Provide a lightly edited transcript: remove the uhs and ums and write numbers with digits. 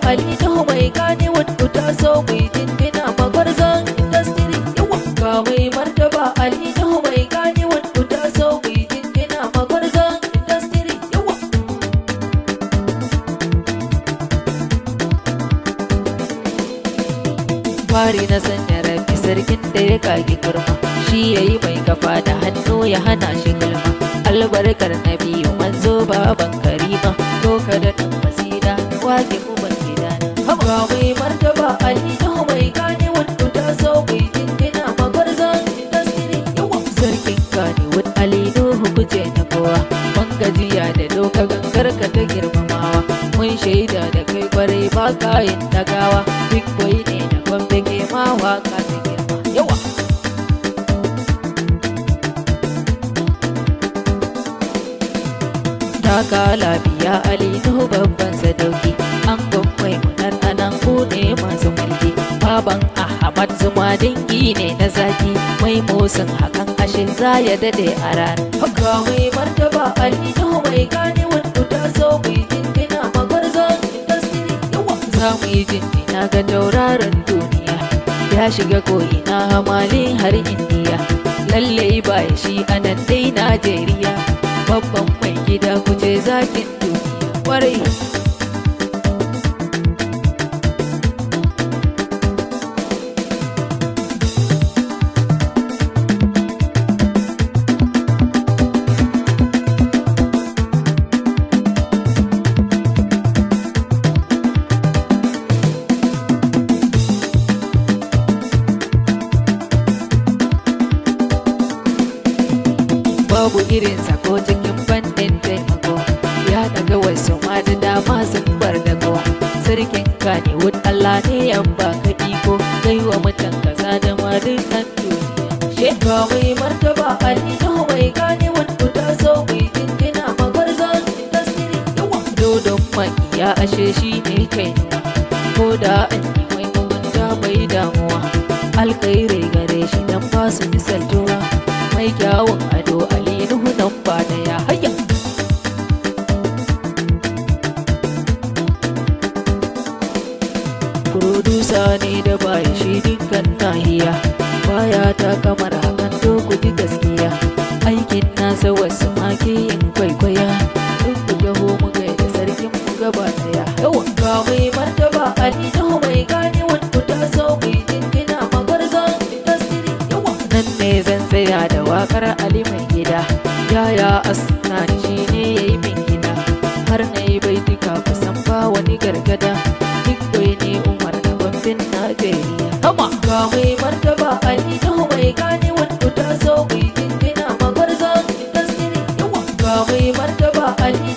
Ali Nuhu mai gane wadda ta so mai jinjina magwarzon industry. Yawa ga mai martaba Ali Nuhu mai gane wadda ta so mai jinjina magwarzon industry. Yawa fari na sanya rafi sarkin da ya kage girma, shi yayi mai kafa da hannu ya hana shi girma. Albarkar na biyu manzo baban karima, to ka da ɗan masida wake uban gidana. Ga mai martaba Ali Nuhu mai gane wadda ta so mai jinjina magwarzon industry. Yawa sarkin gane wadda Ali Nuhu kuje na kowa, mun gajiya da doka gangar ka ta girmamawa. Mun shaida da kai kwarai ba kayan dagawa, big boy ne na Gombe ke ma waka ta girma. Yawa taka lafiya Ali Nuhu babban sadauki, an gwamnati munar anan ku ne masu mulki. Baban Ahmad Zuma dangi ne na zaki, mai musun hakan ashe za ya dade a rana. Haka mai martaba Ali Nuhu mai gane wadda ta so mai jinjina magwarzon industry. Yawa za mu yi jinjina ga tauraron duniya, ya shiga ko'ina hamalin har Indiya. Lallai ba shi anan dai Najeriya, babban mai gida kuje zakin duniya kwarai. Babu irinsa ko cikin fannin taimako, ya daga wasu ma da dama sun bar da kowa. Sarkin Kannywood Allah ne yan baka iko, kai wa mutan kasa da ma dukkan duniya. Sheka mai martaba Ali Nuhu mai gane wadda ta so mai jinjina magwarzon industry. Yawa dodon makiya ashe shi ne kainuwa, ko da an yi mai mugunta bai damuwa. Alkhairai gare shi dan ba su misaltuwa, mai kyawun ado Ali Nuhu nan ba da ya haya. Producer ne da baya shi dukkan nahiya, baya ta kamar hakan to ku ji gaskiya. Aikin nasa wasu make yin kwaikwaya, duk ku jaho mu gaida sarkin mu gaba daya. Yawa ga mai martaba Ali Nuhu mai gane wadda ta so mai jinjina magwarzon industry. Yawa nan ne zan tsaya da wakar Ali mai gida, yaya Asnani shi ne ya yi min gida, har na yi baituka kusan ba wani gargada. Duk bai ne Umar na Gomben Najeriya. Hama ga mai martaba Ali Nuhu mai gane wadda ta so mai jinjina magwarzon industry. Yawa ga mai martaba Ali